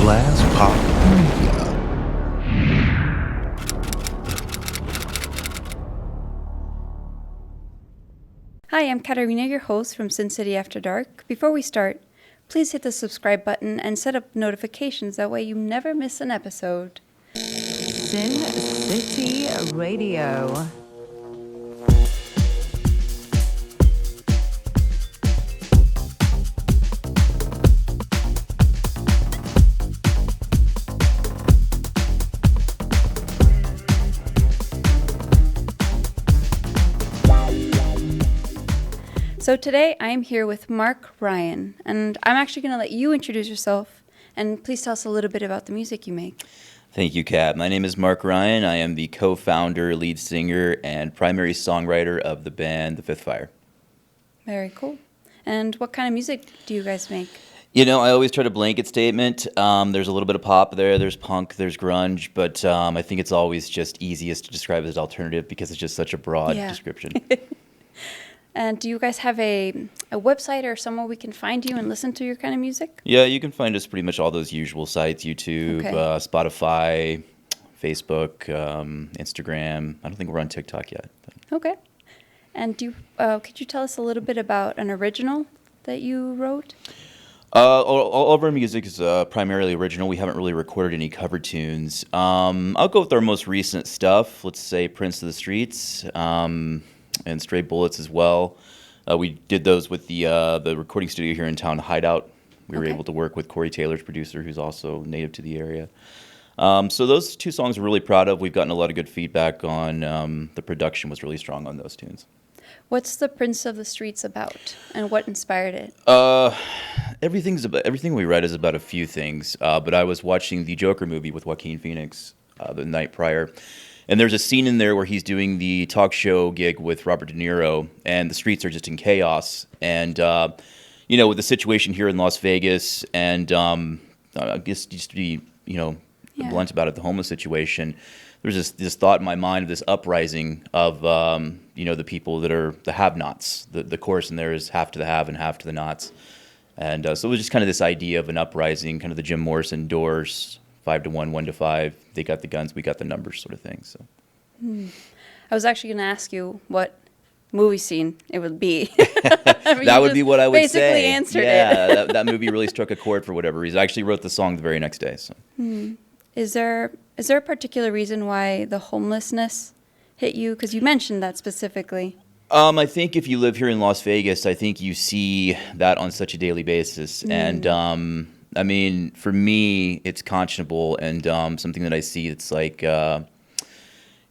Glass Pop Media. Hi, I'm Katerina, your host from Sin City After Dark. Before we start, please hit the subscribe button and set up notifications. That way you never miss an episode. Sin City Radio. So today I'm here with Marq Ryan, and I'm actually going to let you introduce yourself, and please tell us a little bit about the music you make. Thank you, Kat. My name is Marq Ryan. I am the co-founder, lead singer, and primary songwriter of the band The Fifth Fire. Very cool. And what kind of music do you guys make? You know, I always try to blanket statement. There's a little bit of pop there, there's punk, there's grunge, but I think it's always just easiest to describe it as alternative because it's just such a broad description. And do you guys have a website or somewhere we can find you and listen to your kind of music? Yeah, you can find us pretty much all those usual sites, YouTube, Spotify, Facebook, Instagram. I don't think we're on TikTok yet. Okay. And could you tell us a little bit about an original that you wrote? All of our music is primarily original. We haven't really recorded any cover tunes. I'll go with our most recent stuff. Let's say Prince of the Streets. And Stray Bullets as well. We did those with the recording studio here in town, Hideout. We were able to work with Corey Taylor's producer, who's also native to the area. So those two songs we're really proud of. We've gotten a lot of good feedback on. The production was really strong on those tunes. What's the Prince of the Streets about, and what inspired it? Everything we write is about a few things. But I was watching the Joker movie with Joaquin Phoenix the night prior. And there's a scene in there where he's doing the talk show gig with Robert De Niro, and the streets are just in chaos. And, with the situation here in Las Vegas, and I guess just to be, blunt about it, the homeless situation, there's this thought in my mind of this uprising of, the people that are the have-nots. The chorus in there is half to the have and half to the nots. And so it was just kind of this idea of an uprising, kind of the Jim Morrison Doors, 5 to 1, 1 to 5. They got the guns, we got the numbers, sort of thing. So, I was actually going to ask you what movie scene it would be. That would be what I would basically say. Answered it. that movie really struck a chord for whatever reason. I actually wrote the song the very next day. So, Is there a particular reason why the homelessness hit you? Because you mentioned that specifically. I think if you live here in Las Vegas, I think you see that on such a daily basis, and. I mean, for me, it's conscionable and something that I see. It's like, this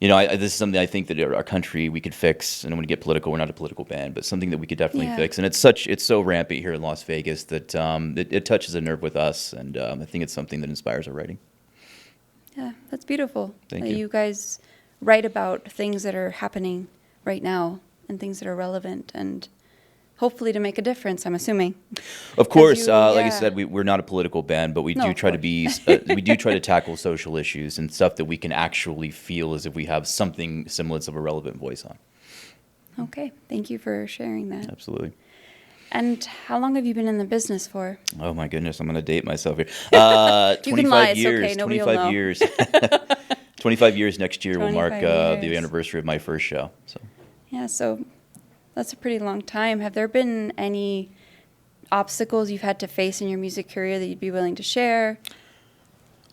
is something I think that our country we could fix. I don't want to get political. We're not a political band, but something that we could definitely fix. And it's so rampant here in Las Vegas that it touches a nerve with us. And I think it's something that inspires our writing. Yeah, that's beautiful. Thank you. You guys write about things that are happening right now and things that are relevant and hopefully to make a difference, I'm assuming. Of course, like I said, we're not a political band, but we do try to be. We do try to tackle social issues and stuff that we can actually feel as if we have something semblance of a relevant voice on. Okay, thank you for sharing that. Absolutely. And how long have you been in the business for? Oh my goodness, I'm going to date myself here. You can lie, it's years. okay, nobody will 25 know. years. 25 years next year will mark 25 the years. anniversary of my first show. So. Yeah, so that's a pretty long time. Have there been any obstacles you've had to face in your music career that you'd be willing to share?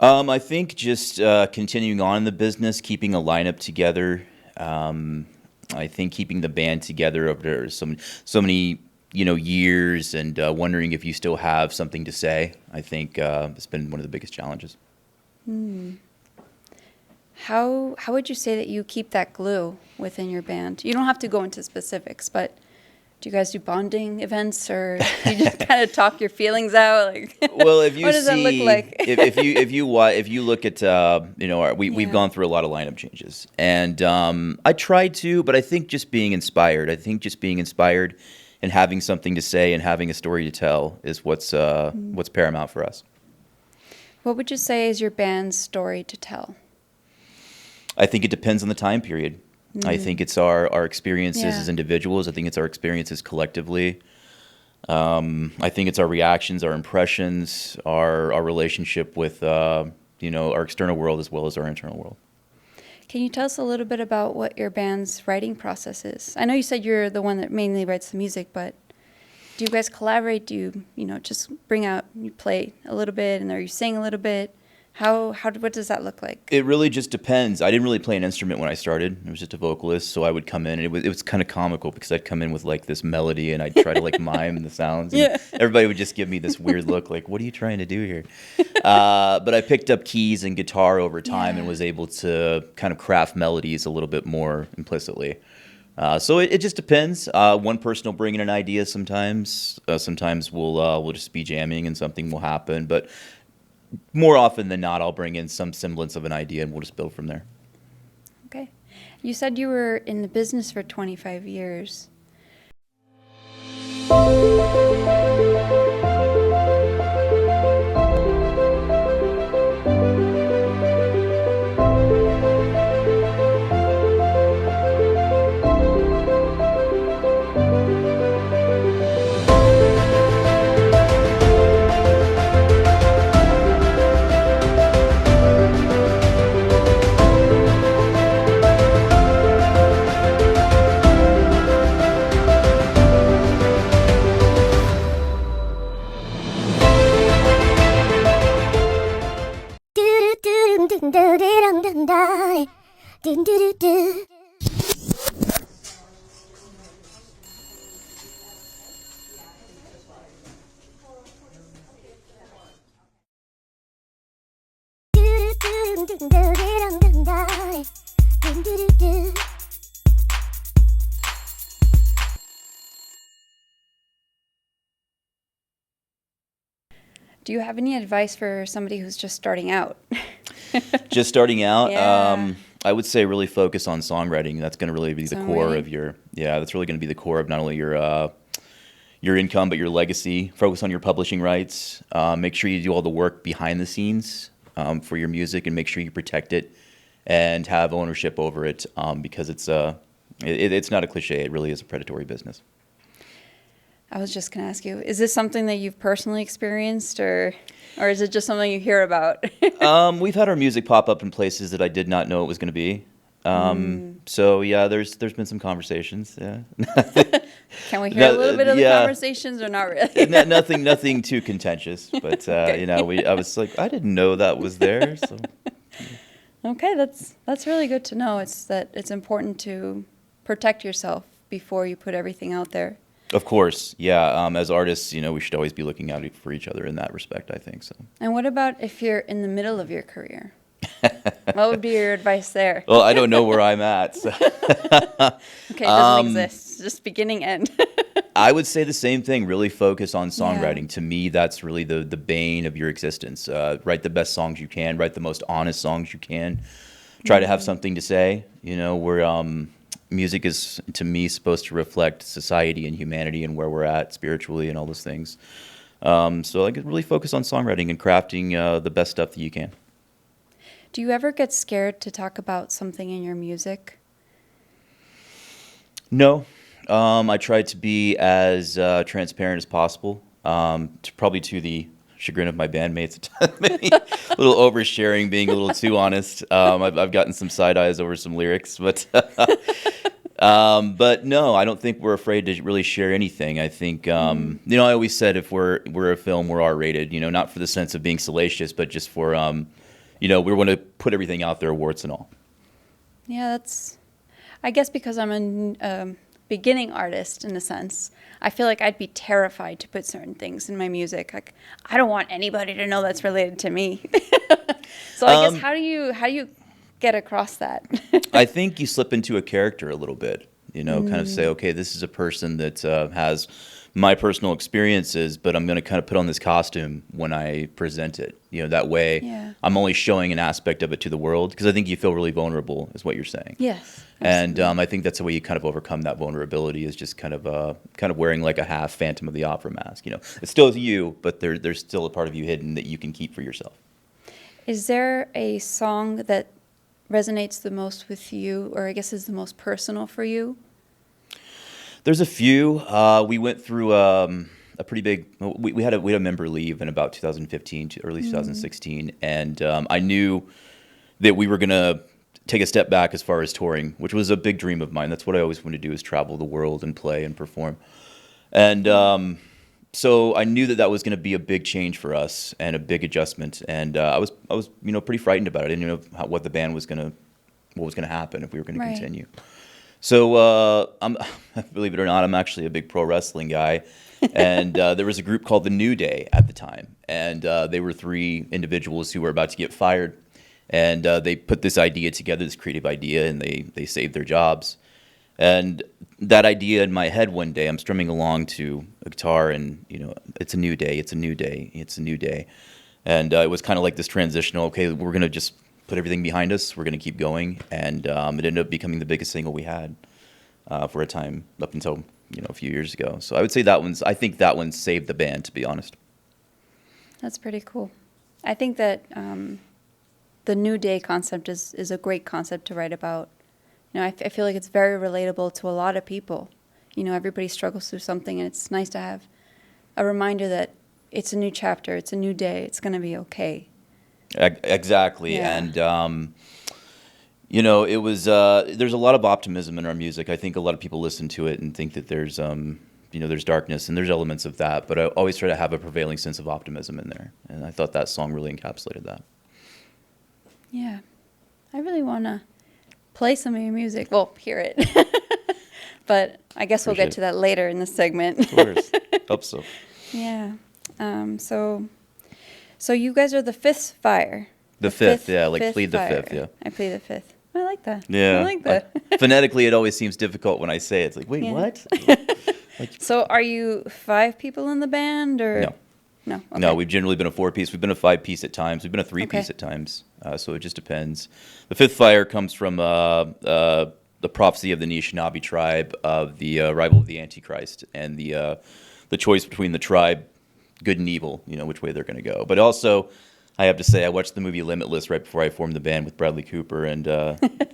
I think just continuing on in the business, keeping a lineup together. I think keeping the band together over so many years and wondering if you still have something to say. I think it's been one of the biggest challenges. How would you say that you keep that glue within your band? You don't have to go into specifics, but do you guys do bonding events, or do you just kind of talk your feelings out? Well, if you what does that look like? if you look at we've gone through a lot of lineup changes, and I try to, but I think just being inspired. I think just being inspired and having something to say and having a story to tell is what's paramount for us. What would you say is your band's story to tell? I think it depends on the time period. I think it's our experiences as individuals. I think it's our experiences collectively. I think it's our reactions, our impressions, our relationship with our external world as well as our internal world. Can you tell us a little bit about what your band's writing process is? I know you said you're the one that mainly writes the music, but do you guys collaborate? Do you just bring out, you play a little bit, and or you sing a little bit? What does that look like? It really just depends. I didn't really play an instrument when I started. I was just a vocalist, so I would come in, and it was kind of comical because I'd come in with like this melody, and I'd try to like mime the sounds. And Yeah. everybody would just give me this weird look, like, "What are you trying to do here?" But I picked up keys and guitar over time, and was able to kind of craft melodies a little bit more implicitly. So it just depends. One person will bring in an idea sometimes. Sometimes we'll just be jamming and something will happen, but more often than not, I'll bring in some semblance of an idea and we'll just build from there. Okay. You said you were in the business for 25 years. Do you have any advice for somebody who's just starting out? Just starting out, Yeah. I would say really focus on songwriting. That's going to really be the core of that's really going to be the core of not only your income, but your legacy. Focus on your publishing rights. Make sure you do all the work behind the scenes for your music, and make sure you protect it and have ownership over it, because it's not a cliche. It really is a predatory business. I was just going to ask you, is this something that you've personally experienced, or is it just something you hear about? We've had our music pop up in places that I did not know it was going to be. So yeah, there's been some conversations. Yeah. Can we hear a little bit of the conversations, or not really? Nothing too contentious, but I was like, I didn't know that was there. So Okay, that's really good to know. It's important to protect yourself before you put everything out there. of course, yeah. As artists, we should always be looking out for each other in that respect, I think so. And what about if you're in the middle of your career? What would be your advice there? Well, I don't know where I'm at. So. Okay, it doesn't exist. Just beginning, end. I would say the same thing. Really focus on songwriting. To me, that's really the bane of your existence. Write the best songs you can. Write the most honest songs you can. Try to have something to say. Where music is, to me, supposed to reflect society and humanity and where we're at spiritually and all those things. So I could really focus on songwriting and crafting the best stuff that you can. Do you ever get scared to talk about something in your music? No. I try to be as transparent as possible, probably to the chagrin of my bandmates. Maybe a little oversharing, being a little too honest. I've gotten some side eyes over some lyrics, but no, I don't think we're afraid to really share anything. I think, I always said if we're a film, we're R-rated, not for the sense of being salacious, but just for, we want to put everything out there, warts and all. Yeah, I guess because I'm a beginning artist in a sense, I feel like I'd be terrified to put certain things in my music. Like, I don't want anybody to know that's related to me. So I guess how do you get across that? I think you slip into a character a little bit, kind of say, okay, this is a person that has my personal experiences, but I'm going to kind of put on this costume when I present it. That way I'm only showing an aspect of it to the world, because I think you feel really vulnerable is what you're saying. Yes. And I think that's the way you kind of overcome that vulnerability, is just kind of wearing like a half Phantom of the Opera mask. It still is you, but there's still a part of you hidden that you can keep for yourself. Is there a song that resonates the most with you, or I guess is the most personal for you? There's a few. We went through a a pretty big. We had a member leave in about 2015 to early 2016, and I knew that we were gonna take a step back as far as touring, which was a big dream of mine. That's what I always wanted to do, is travel the world and play and perform. And so I knew that that was going to be a big change for us and a big adjustment. And I was pretty frightened about it. I didn't know what the band was what was going to happen if we were going to continue. So believe it or not, I'm actually a big pro wrestling guy. And there was a group called the New Day at the time, and they were 3 individuals who were about to get fired. And they put this idea together, this creative idea, and they saved their jobs. And that idea in my head one day, I'm strumming along to a guitar, and it's a new day, it's a new day, it's a new day. And it was kind of like this transitional, okay, we're going to just put everything behind us, we're going to keep going. And it ended up becoming the biggest single we had for a time up until a few years ago. So I would say I think that one saved the band, to be honest. That's pretty cool. I think that the New Day concept is a great concept to write about. I feel like it's very relatable to a lot of people. Everybody struggles through something, and it's nice to have a reminder that it's a new chapter, it's a new day, it's going to be okay. Exactly. Yeah. And, it was, there's a lot of optimism in our music. I think a lot of people listen to it and think that there's, there's darkness, and there's elements of that, but I always try to have a prevailing sense of optimism in there. And I thought that song really encapsulated that. Yeah. I really want to play some of your music. Well, hear it. But I guess we'll get to that later in the segment. Of course. Hope so. Yeah. So you guys are the Fifth Fire. The fifth, yeah, like Fifth plead the Fire. fifth, yeah. I plead the fifth. I like that. Yeah. I like that. Phonetically, it always seems difficult when I say it. It's like, wait, Yeah. what? So are you 5 people in the band, or? No. No. Okay. No, we've generally been a 4-piece. We've been a 5-piece at times. We've been a 3-piece at times. So it just depends. The Fifth Fire comes from the prophecy of the Anishinaabe tribe of the arrival of the Antichrist, and the choice between the tribe, good and evil, which way they're going to go. But also, I have to say, I watched the movie Limitless right before I formed the band with Bradley Cooper, and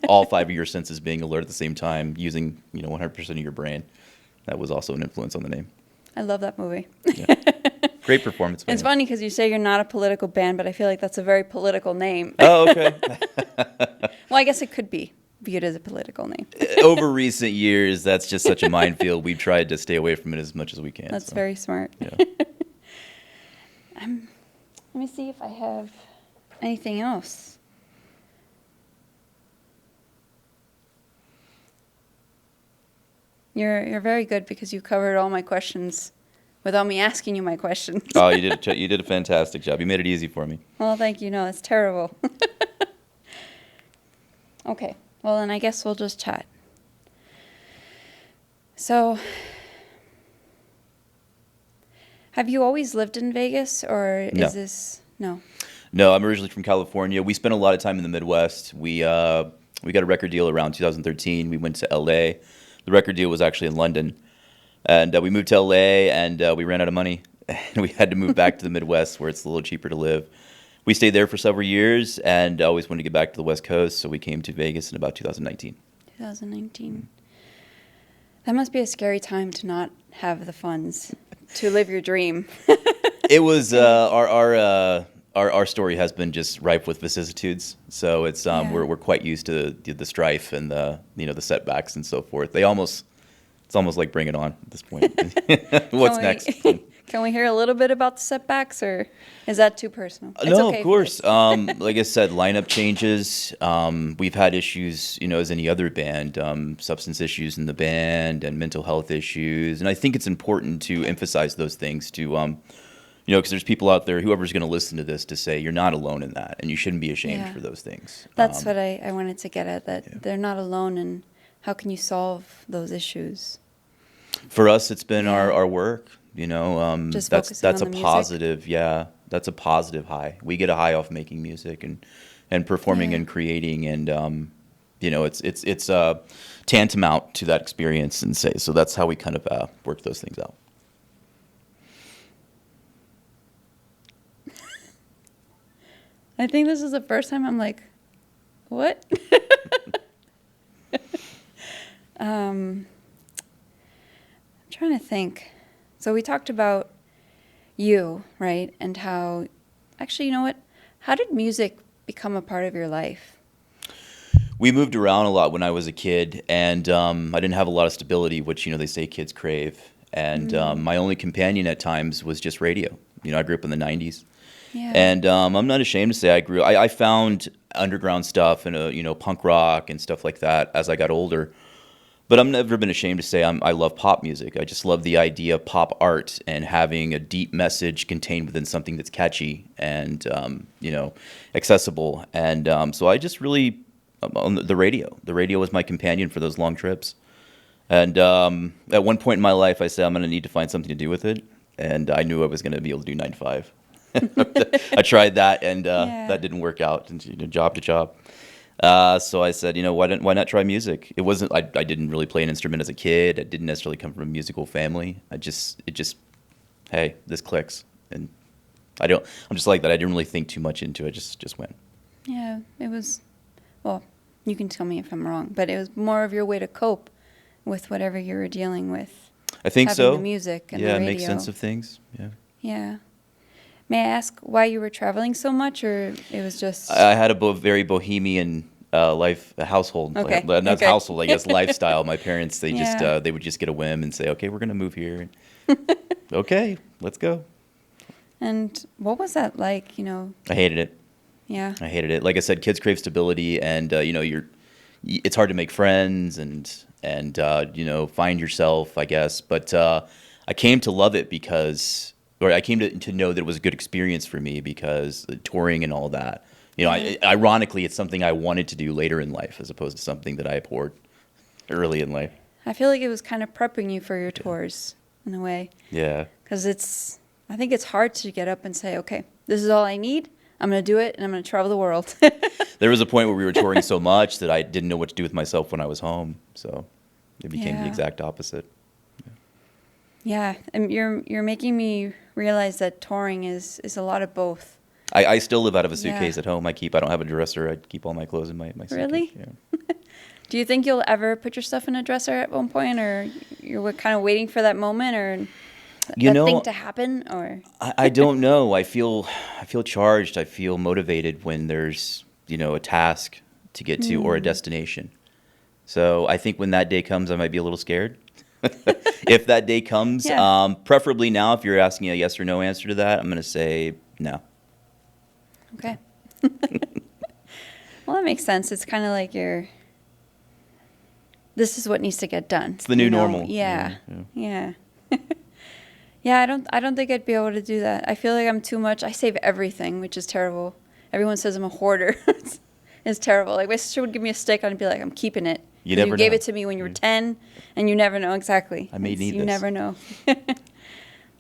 all 5 of your senses being alert at the same time, using 100% of your brain. That was also an influence on the name. I love that movie. Yeah. Great performance. It's funny because you say you're not a political band, but I feel like that's a very political name. Oh, okay. Well, I guess it could be viewed as a political name. Over recent years, that's just such a minefield. We've tried to stay away from it as much as we can. That's very smart. Yeah. Let me see if I have anything else. You're very good because you covered all my questions without me asking you my questions. Oh, you did a fantastic job. You made it easy for me. Well, thank you. No, it's terrible. Okay. Well, then I guess we'll just chat. So, have you always lived in Vegas, or No. is this... No. No, I'm originally from California. We spent a lot of time in the Midwest. We got a record deal around 2013. We went to L.A. The record deal was actually in London. And we moved to L.A., and we ran out of money. And we had to move back to the Midwest, where it's a little cheaper to live. We stayed there for several years, and always wanted to get back to the West Coast, so we came to Vegas in about 2019. 2019. That must be a scary time to not have the funds to live your dream. It was our story has been just ripe with vicissitudes. So it's we're quite used to the strife and the setbacks and so forth. It's almost like Bring It On at this point. What's next? Can we hear a little bit about the setbacks, or is that too personal? It's No, okay of course. Like I said, lineup changes. We've had issues, as any other band, substance issues in the band and mental health issues. And I think it's important to emphasize those things to, because there's people out there, whoever's going to listen to this, to say you're not alone in that, and you shouldn't be ashamed for those things. That's what I wanted to get at, that they're not alone, and how can you solve those issues? For us, it's been our work. Just that's focusing a on the positive, that's a positive high. We get a high off making music and performing and creating, and it's tantamount to that experience, and so that's how we kind of work those things out. I think this is the first time I'm like, what? I'm trying to think. So we talked about you, right? And how, actually, you know what? How did music become a part of your life? We moved around a lot when I was a kid, and I didn't have a lot of stability, which, they say kids crave. And my only companion at times was just radio. I grew up in the 90s. Yeah. And I'm not ashamed to say I found underground stuff and, punk rock and stuff like that as I got older. But I've never been ashamed to say I love pop music. I just love the idea of pop art and having a deep message contained within something that's catchy and, accessible. And so I just really, on the radio. The radio was my companion for those long trips. And at one point in my life, I said, I'm going to need to find something to do with it. And I knew I was going to be able to do 9 to 5. I tried that, and that didn't work out, and job to job. So I said, why not try music? It wasn't. I didn't really play an instrument as a kid. I didn't necessarily come from a musical family. Hey, this clicks, and I'm just like that. I didn't really think too much into it. Just went. Yeah, it was. Well, you can tell me if I'm wrong, but it was more of your way to cope with whatever you were dealing with. I think having so. The music and the radio. Make sense of things. Yeah. Yeah. May I ask why you were traveling so much, or it was just... I had a very bohemian life, household. Okay. Not household, I guess, lifestyle. My parents, they would just get a whim and say, okay, we're going to move here. Okay, let's go. And what was that like, I hated it. Yeah. I hated it. Like I said, kids crave stability, and, it's hard to make friends and find yourself, I guess. But I came to love it I came to know that it was a good experience for me because the touring and all that. Ironically, it's something I wanted to do later in life as opposed to something that I abhorred early in life. I feel like it was kind of prepping you for your tours in a way. Yeah. Because I think it's hard to get up and say, okay, this is all I need. I'm going to do it, and I'm going to travel the world. There was a point where we were touring so much that I didn't know what to do with myself when I was home. So it became the exact opposite. Yeah, and you're making me realize that touring is a lot of both. I still live out of a suitcase at home. I don't have a dresser. I keep all my clothes in my suitcase. Really? Yeah. Do you think you'll ever put your stuff in a dresser at one point, or you're kind of waiting for that moment, or that thing to happen, or? I don't know. I feel charged. I feel motivated when there's a task to get to or a destination. So I think when that day comes, I might be a little scared. If that day comes, preferably now. If you're asking a yes or no answer to that, I'm going to say no. Okay. Well, that makes sense. It's kind of like this is what needs to get done. It's the new normal. Yeah. Yeah. Yeah, I don't think I'd be able to do that. I feel like I'm too much. I save everything, which is terrible. Everyone says I'm a hoarder. It's terrible. Like, my sister would give me a stick, and I'd be like, I'm keeping it. You never know. You gave it to me when you were 10, and you never know exactly. I may need this. You never know.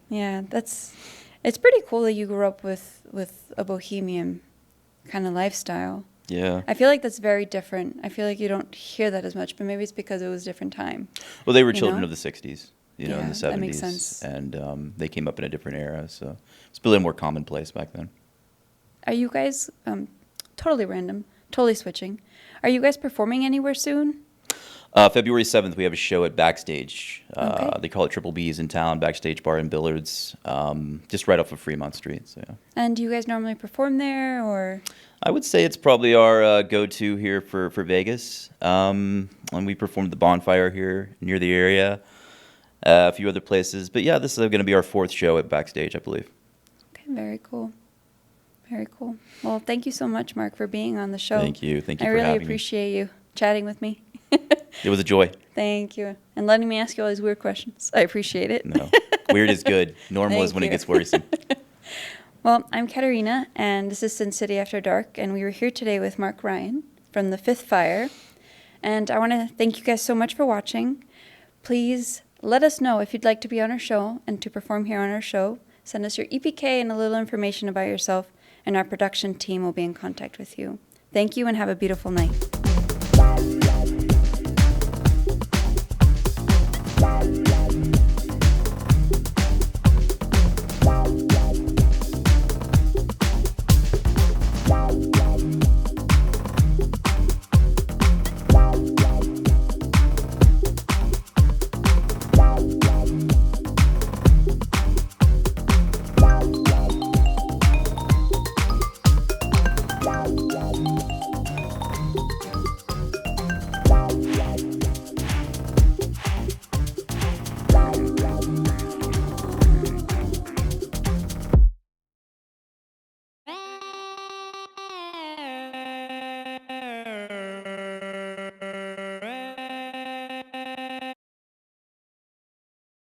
Yeah, it's pretty cool that you grew up with a bohemian kind of lifestyle. Yeah. I feel like that's very different. I feel like you don't hear that as much, but maybe it's because it was a different time. Well, they were children of the 60s, in the 70s. That makes sense. And they came up in a different era, so it's a little more commonplace back then. Are you guys, totally random, totally switching, are you guys performing anywhere soon? February 7th, we have a show at Backstage. Okay. They call it Triple B's in town, Backstage Bar and Billards, just right off of Fremont Street. So, yeah. And do you guys normally perform there, or? I would say it's probably our go-to here for Vegas. And we performed the Bonfire here near the area, a few other places. But yeah, this is going to be our 4th show at Backstage, I believe. Okay, very cool. Very cool. Well, thank you so much, Mark, for being on the show. Thank you. Thank you for having me. I really appreciate you chatting with me. It was a joy. Thank you. And letting me ask you all these weird questions. I appreciate it. No, weird is good. Normal is when it gets worrisome. Well, I'm Katerina, and this is Sin City After Dark, and we were here today with Marq Ryan from the Fifth Fire. And I want to thank you guys so much for watching. Please let us know if you'd like to be on our show and to perform here on our show. Send us your EPK and a little information about yourself, and our production team will be in contact with you. Thank you, and have a beautiful night.